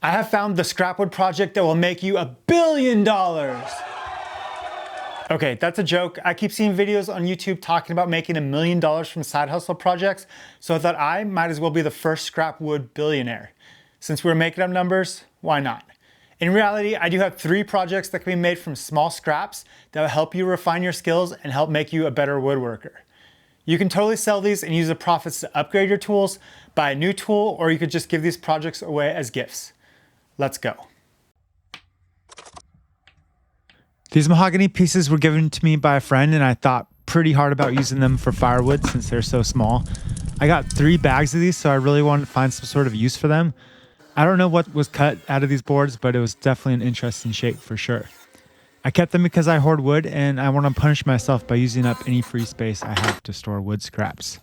I have found the scrapwood project that will make you $1 billion. Okay, that's a joke. I keep seeing videos on YouTube talking about making $1 million from side hustle projects, so I thought I might as well be the first scrapwood billionaire. Since we're making up numbers, why not? In reality, I do have 3 projects that can be made from small scraps that will help you refine your skills and help make you a better woodworker. You can totally sell these and use the profits to upgrade your tools, buy a new tool, or you could just give these projects away as gifts. Let's go. These mahogany pieces were given to me by a friend, and I thought pretty hard about using them for firewood since they're so small. I got 3 bags of these, so I really wanted to find some sort of use for them. I don't know what was cut out of these boards, but it was definitely an interesting shape for sure. I kept them because I hoard wood, and I want to punish myself by using up any free space I have to store wood scraps.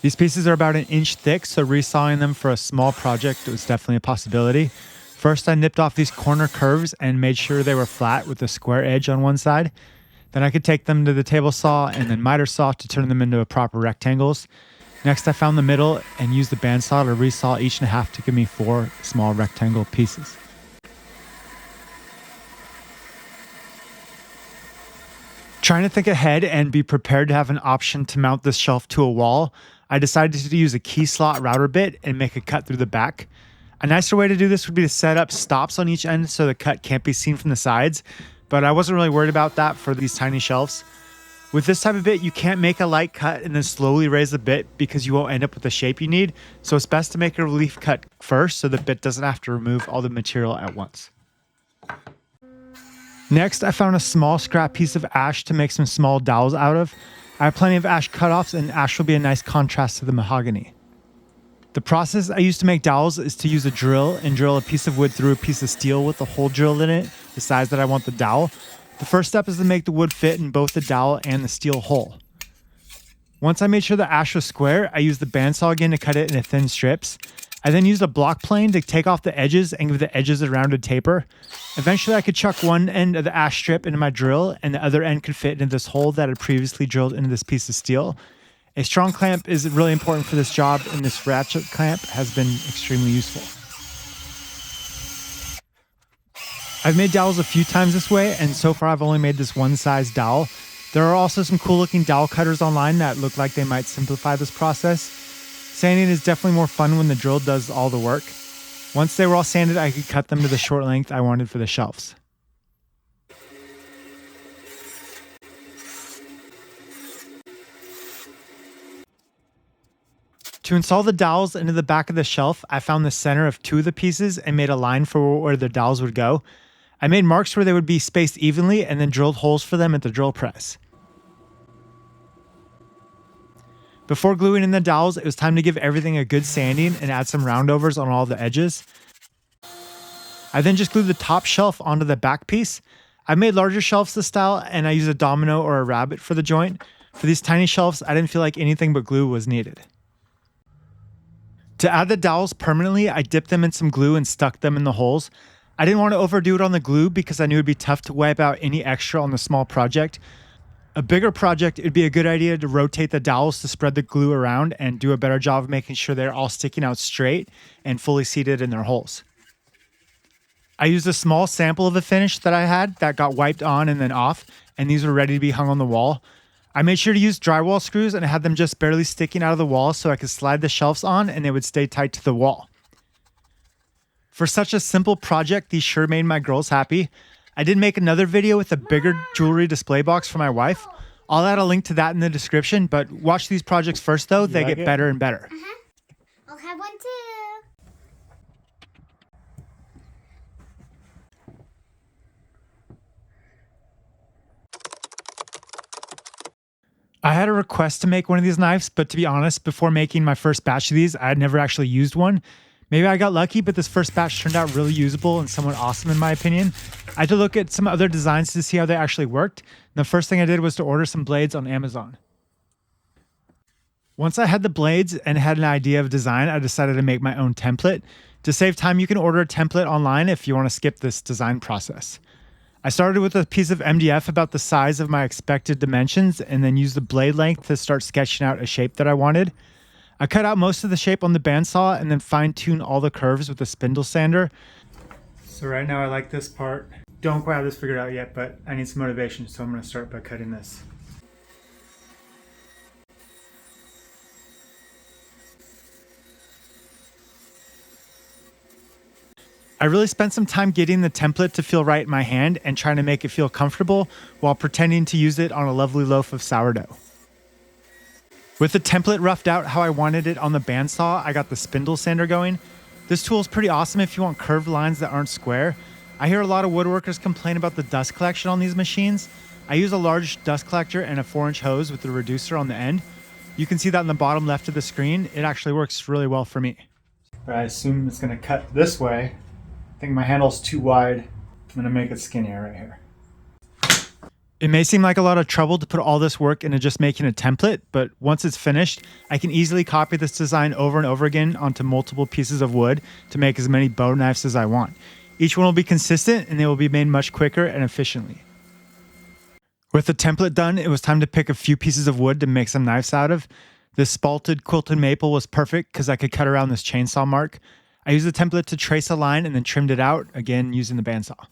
These pieces are about 1 inch thick, so resawing them for a small project was definitely a possibility. First, I nipped off these corner curves and made sure they were flat with a square edge on one side. Then I could take them to the table saw and then miter saw to turn them into proper rectangles. Next, I found the middle and used the bandsaw to resaw each in half to give me 4 small rectangle pieces. Trying to think ahead and be prepared to have an option to mount this shelf to a wall, I decided to use a key slot router bit and make a cut through the back. A nicer way to do this would be to set up stops on each end so the cut can't be seen from the sides, but I wasn't really worried about that for these tiny shelves. With this type of bit, you can't make a light cut and then slowly raise the bit because you won't end up with the shape you need, so it's best to make a relief cut first so the bit doesn't have to remove all the material at once. Next, I found a small scrap piece of ash to make some small dowels out of. I have plenty of ash cutoffs, and ash will be a nice contrast to the mahogany. The process I use to make dowels is to use a drill and drill a piece of wood through a piece of steel with a hole drilled in it, the size that I want the dowel. The first step is to make the wood fit in both the dowel and the steel hole. Once I made sure the ash was square, I used the bandsaw again to cut it into thin strips. I then used a block plane to take off the edges and give the edges a rounded taper. Eventually, I could chuck one end of the ash strip into my drill, and the other end could fit into this hole that I previously drilled into this piece of steel. A strong clamp is really important for this job, and this ratchet clamp has been extremely useful. I've made dowels a few times this way, and so far I've only made this one size dowel. There are also some cool looking dowel cutters online that look like they might simplify this process. Sanding is definitely more fun when the drill does all the work. Once they were all sanded, I could cut them to the short length I wanted for the shelves. To install the dowels into the back of the shelf, I found the center of 2 of the pieces and made a line for where the dowels would go. I made marks where they would be spaced evenly and then drilled holes for them at the drill press. Before gluing in the dowels, it was time to give everything a good sanding and add some roundovers on all the edges. I then just glued the top shelf onto the back piece. I made larger shelves this style, and I used a domino or a rabbet for the joint. For these tiny shelves, I didn't feel like anything but glue was needed. To add the dowels permanently, I dipped them in some glue and stuck them in the holes. I didn't want to overdo it on the glue because I knew it would be tough to wipe out any extra on the small project. A bigger project, it'd be a good idea to rotate the dowels to spread the glue around and do a better job of making sure they're all sticking out straight and fully seated in their holes. I used a small sample of the finish that I had that got wiped on and then off, and these were ready to be hung on the wall. I made sure to use drywall screws and I had them just barely sticking out of the wall so I could slide the shelves on and they would stay tight to the wall. For such a simple project, these sure made my girls happy. I did make another video with a bigger jewelry display box for my wife. I'll add a link to that in the description, but watch these projects first though, they get better and better. I'll have one too. I had a request to make one of these knives, but to be honest, before making my first batch of these, I had never actually used one. Maybe I got lucky, but this first batch turned out really usable and somewhat awesome in my opinion. I had to look at some other designs to see how they actually worked. And the first thing I did was to order some blades on Amazon. Once I had the blades and had an idea of design, I decided to make my own template. To save time, you can order a template online if you want to skip this design process. I started with a piece of MDF about the size of my expected dimensions and then used the blade length to start sketching out a shape that I wanted. I cut out most of the shape on the bandsaw and then fine-tune all the curves with a spindle sander. So right now I like this part. Don't quite have this figured out yet, but I need some motivation, so I'm going to start by cutting this. I really spent some time getting the template to feel right in my hand and trying to make it feel comfortable while pretending to use it on a lovely loaf of sourdough. With the template roughed out how I wanted it on the bandsaw, I got the spindle sander going. This tool is pretty awesome if you want curved lines that aren't square. I hear a lot of woodworkers complain about the dust collection on these machines. I use a large dust collector and a 4-inch hose with the reducer on the end. You can see that in the bottom left of the screen. It actually works really well for me. I assume it's going to cut this way. I think my handle's too wide. I'm going to make it skinnier right here. It may seem like a lot of trouble to put all this work into just making a template, but once it's finished, I can easily copy this design over and over again onto multiple pieces of wood to make as many bow knives as I want. Each one will be consistent and they will be made much quicker and efficiently. With the template done, it was time to pick a few pieces of wood to make some knives out of. This spalted quilted maple was perfect because I could cut around this chainsaw mark. I used the template to trace a line and then trimmed it out, again using the bandsaw.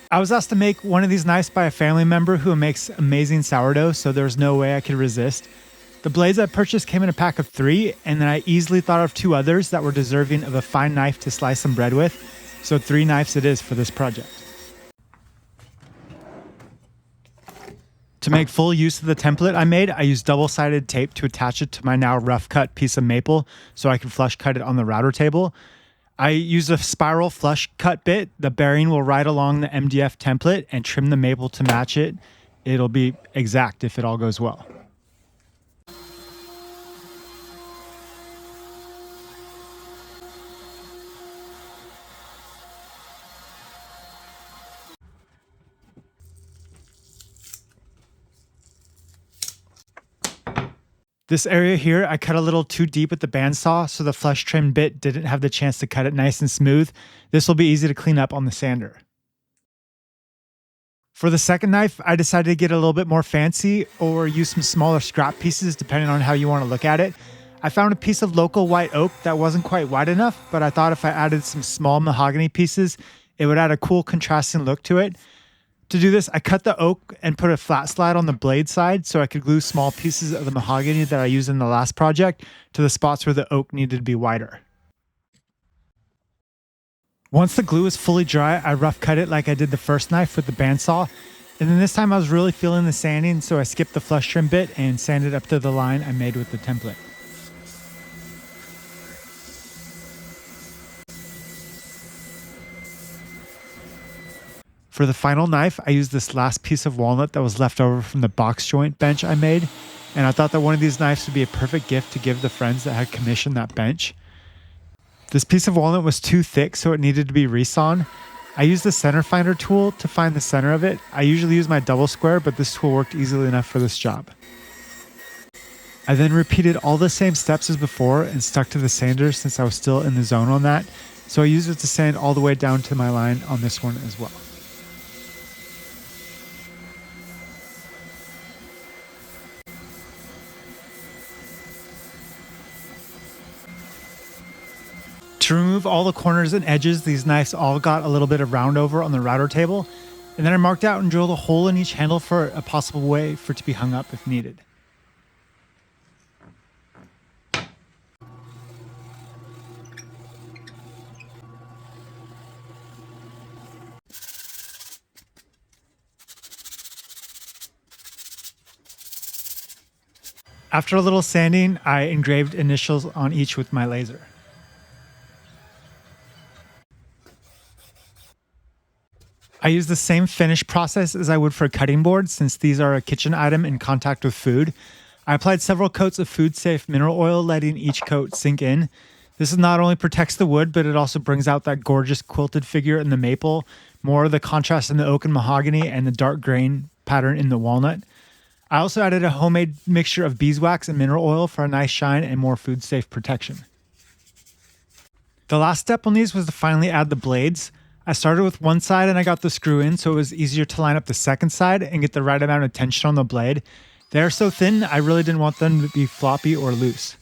I was asked to make one of these knives by a family member who makes amazing sourdough, so there was no way I could resist. The blades I purchased came in a pack of 3, and then I easily thought of 2 others that were deserving of a fine knife to slice some bread with, so 3 knives it is for this project. To make full use of the template I made, I used double-sided tape to attach it to my now rough cut piece of maple so I could flush cut it on the router table. I used a spiral flush cut bit. The bearing will ride along the MDF template and trim the maple to match it. It'll be exact if it all goes well. This area here, I cut a little too deep with the bandsaw, so the flush trim bit didn't have the chance to cut it nice and smooth. This will be easy to clean up on the sander. For the second knife, I decided to get a little bit more fancy or use some smaller scrap pieces depending on how you want to look at it. I found a piece of local white oak that wasn't quite wide enough, but I thought if I added some small mahogany pieces, it would add a cool contrasting look to it. To do this, I cut the oak and put a flat slide on the blade side so I could glue small pieces of the mahogany that I used in the last project to the spots where the oak needed to be wider. Once the glue was fully dry, I rough cut it like I did the first knife with the bandsaw, and then this time I was really feeling the sanding, so I skipped the flush trim bit and sanded up to the line I made with the template. For the final knife, I used this last piece of walnut that was left over from the box joint bench I made, and I thought that one of these knives would be a perfect gift to give the friends that had commissioned that bench. This piece of walnut was too thick, so it needed to be resawn. I used the center finder tool to find the center of it. I usually use my double square, but this tool worked easily enough for this job. I then repeated all the same steps as before and stuck to the sander since I was still in the zone on that, so I used it to sand all the way down to my line on this one as well. To remove all the corners and edges, these knives all got a little bit of round over on the router table, and then I marked out and drilled a hole in each handle for a possible way for it to be hung up if needed. After a little sanding, I engraved initials on each with my laser. I use the same finish process as I would for a cutting board since these are a kitchen item in contact with food. I applied several coats of food-safe mineral oil, letting each coat sink in. This not only protects the wood, but it also brings out that gorgeous quilted figure in the maple, more of the contrast in the oak and mahogany, and the dark grain pattern in the walnut. I also added a homemade mixture of beeswax and mineral oil for a nice shine and more food-safe protection. The last step on these was to finally add the blades. I started with one side and I got the screw in so it was easier to line up the second side and get the right amount of tension on the blade. They're so thin, I really didn't want them to be floppy or loose.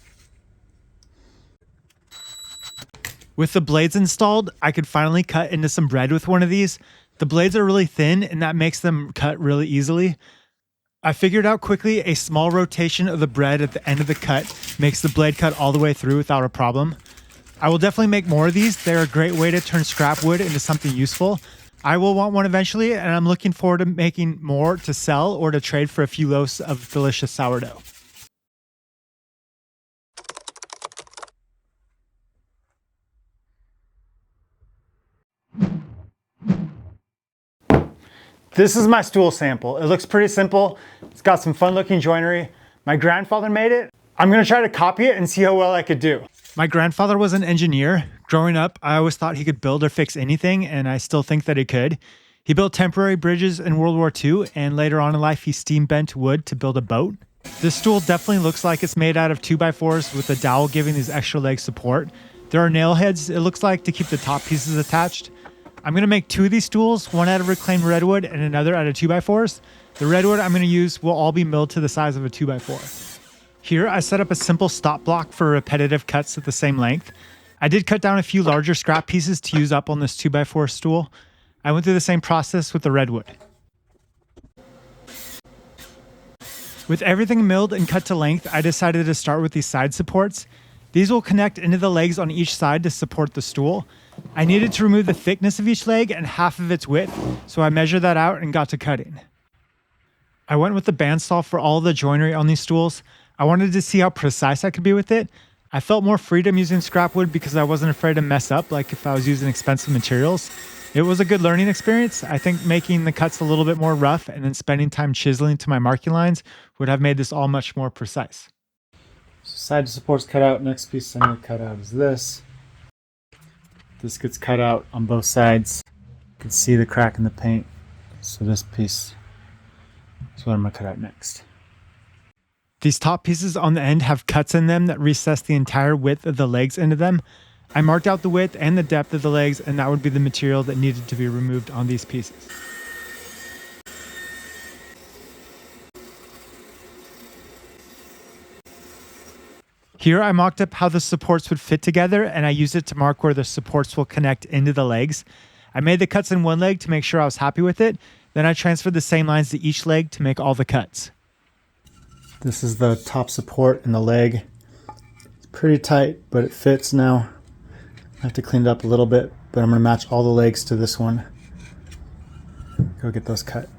With the blades installed, I could finally cut into some bread with one of these. The blades are really thin and that makes them cut really easily. I figured out quickly a small rotation of the bread at the end of the cut makes the blade cut all the way through without a problem. I will definitely make more of these. They're a great way to turn scrap wood into something useful. I will want one eventually, and I'm looking forward to making more to sell or to trade for a few loaves of delicious sourdough. This is my stool sample. It looks pretty simple. It's got some fun looking joinery. My grandfather made it. I'm gonna try to copy it and see how well I could do. My grandfather was an engineer. Growing up, I always thought he could build or fix anything, and I still think that he could. He built temporary bridges in World War II, and later on in life, he steam bent wood to build a boat. This stool definitely looks like it's made out of 2x4s with a dowel giving these extra leg support. There are nail heads, it looks like, to keep the top pieces attached. I'm going to make two of these stools, one out of reclaimed redwood and another out of 2x4s. The redwood I'm going to use will all be milled to the size of a 2x4. Here, I set up a simple stop block for repetitive cuts at the same length. I did cut down a few larger scrap pieces to use up on this 2x4 stool. I went through the same process with the redwood. With everything milled and cut to length, I decided to start with these side supports. These will connect into the legs on each side to support the stool. I needed to remove the thickness of each leg and half of its width, so I measured that out and got to cutting. I went with the bandsaw for all the joinery on these stools. I wanted to see how precise I could be with it. I felt more freedom using scrap wood because I wasn't afraid to mess up like if I was using expensive materials. It was a good learning experience. I think making the cuts a little bit more rough and then spending time chiseling to my marking lines would have made this all much more precise. So side supports cut out. Next piece I'm going to cut out is this. This gets cut out on both sides. You can see the crack in the paint. So this piece is what I'm going to cut out next. These top pieces on the end have cuts in them that recess the entire width of the legs into them. I marked out the width and the depth of the legs, and that would be the material that needed to be removed on these pieces. Here I mocked up how the supports would fit together, and I used it to mark where the supports will connect into the legs. I made the cuts in one leg to make sure I was happy with it. Then I transferred the same lines to each leg to make all the cuts. This is the top support in the leg. It's pretty tight, but it fits now. I have to clean it up a little bit, but I'm going to match all the legs to this one. Go get those cut.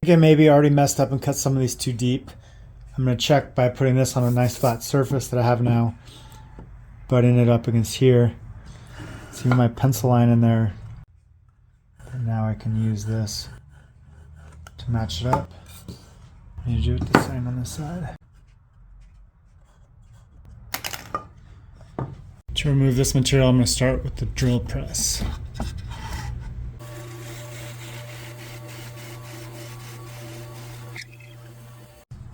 I think I maybe already messed up and cut some of these too deep. I'm going to check by putting this on a nice flat surface that I have now, butting it up against here. See my pencil line in there. And now I can use this to match it up. I need to do it the same on this side. To remove this material, I'm going to start with the drill press.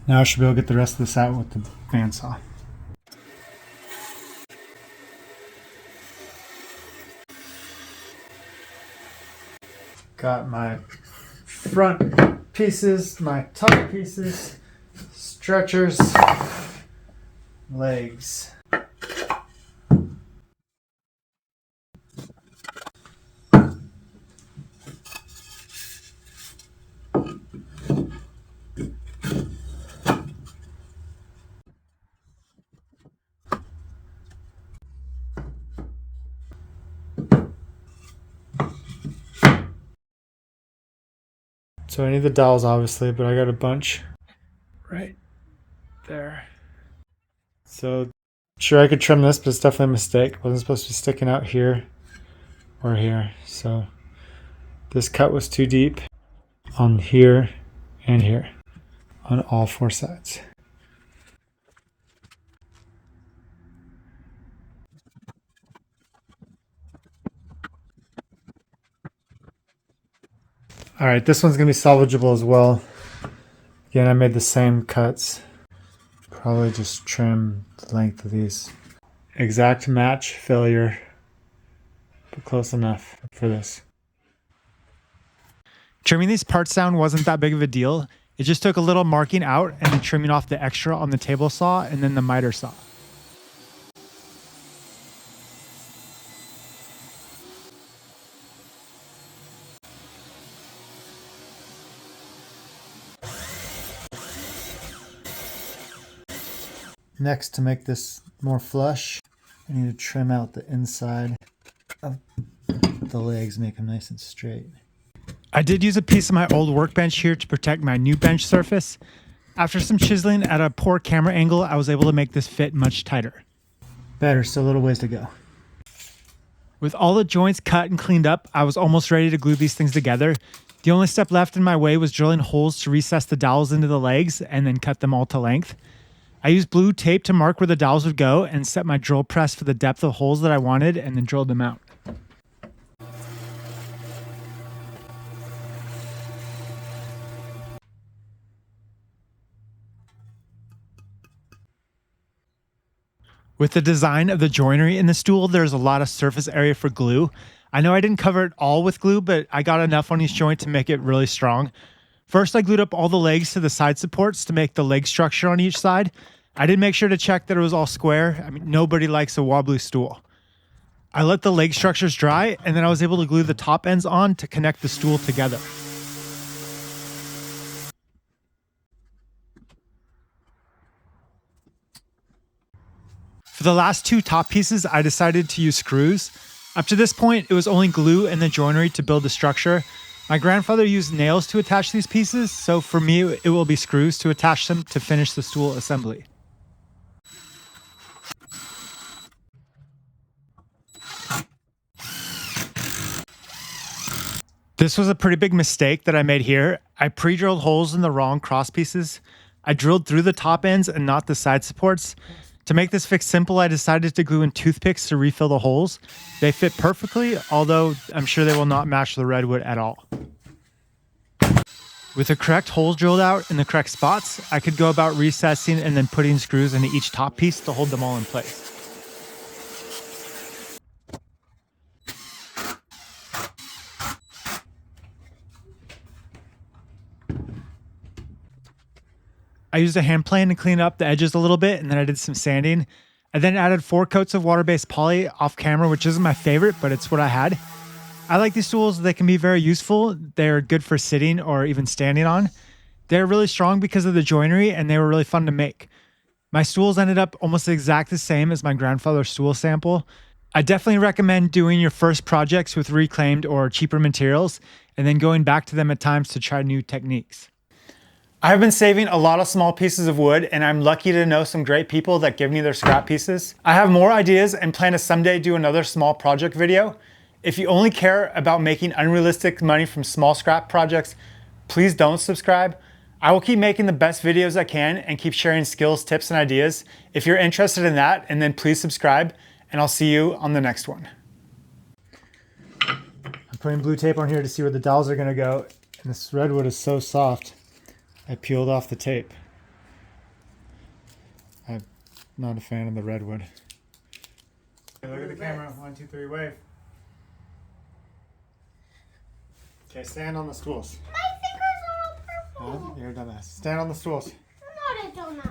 Now I should be able to get the rest of this out with the bandsaw. Got my front pieces, my top pieces, stretchers, legs. So I need the dowels obviously, but I got a bunch right there. So sure I could trim this, but it's definitely a mistake. It wasn't supposed to be sticking out here or here. So this cut was too deep on here and here on all four sides. All right, this one's gonna be salvageable as well. Again, I made the same cuts. Probably just trim the length of these. Exact match, failure, but close enough for this. Trimming these parts down wasn't that big of a deal. It just took a little marking out and then trimming off the extra on the table saw and then the miter saw. Next, to make this more flush, I need to trim out the inside of the legs, make them nice and straight. I did use a piece of my old workbench here to protect my new bench surface. After some chiseling at a poor camera angle, I was able to make this fit much tighter. Better, still a little ways to go. With all the joints cut and cleaned up, I was almost ready to glue these things together. The only step left in my way was drilling holes to recess the dowels into the legs and then cut them all to length. I used blue tape to mark where the dowels would go and set my drill press for the depth of holes that I wanted and then drilled them out. With the design of the joinery in the stool, there's a lot of surface area for glue. I know I didn't cover it all with glue, but I got enough on each joint to make it really strong. First, I glued up all the legs to the side supports to make the leg structure on each side. I did make sure to check that it was all square. I mean, nobody likes a wobbly stool. I let the leg structures dry, and then I was able to glue the top ends on to connect the stool together. For the last two top pieces, I decided to use screws. Up to this point, it was only glue and the joinery to build the structure. My grandfather used nails to attach these pieces, so for me, it will be screws to attach them to finish the stool assembly. This was a pretty big mistake that I made here. I pre-drilled holes in the wrong cross pieces. I drilled through the top ends and not the side supports. To make this fix simple, I decided to glue in toothpicks to refill the holes. They fit perfectly, although I'm sure they will not match the redwood at all. With the correct holes drilled out in the correct spots, I could go about recessing and then putting screws into each top piece to hold them all in place. I used a hand plane to clean up the edges a little bit, and then I did some sanding. I then added 4 coats of water-based poly off camera, which isn't my favorite, but it's what I had. I like these tools. They can be very useful. They're good for sitting or even standing on. They're really strong because of the joinery, and they were really fun to make. My stools ended up almost exact the same as my grandfather's stool sample. I definitely recommend doing your first projects with reclaimed or cheaper materials, and then going back to them at times to try new techniques. I've been saving a lot of small pieces of wood, and I'm lucky to know some great people that give me their scrap pieces. I have more ideas and plan to someday do another small project video. If you only care about making unrealistic money from small scrap projects, please don't subscribe. I will keep making the best videos I can and keep sharing skills, tips, and ideas. If you're interested in that, and then please subscribe, and I'll see you on the next one. I'm putting blue tape on here to see where the dowels are gonna go, and this redwood is so soft. I peeled off the tape. I'm not a fan of the redwood. Okay, look at the camera. 1, 2, 3, wave. Okay, stand on the stools. My fingers are all purple. You're a dumbass. Stand on the stools. I'm not a dumbass.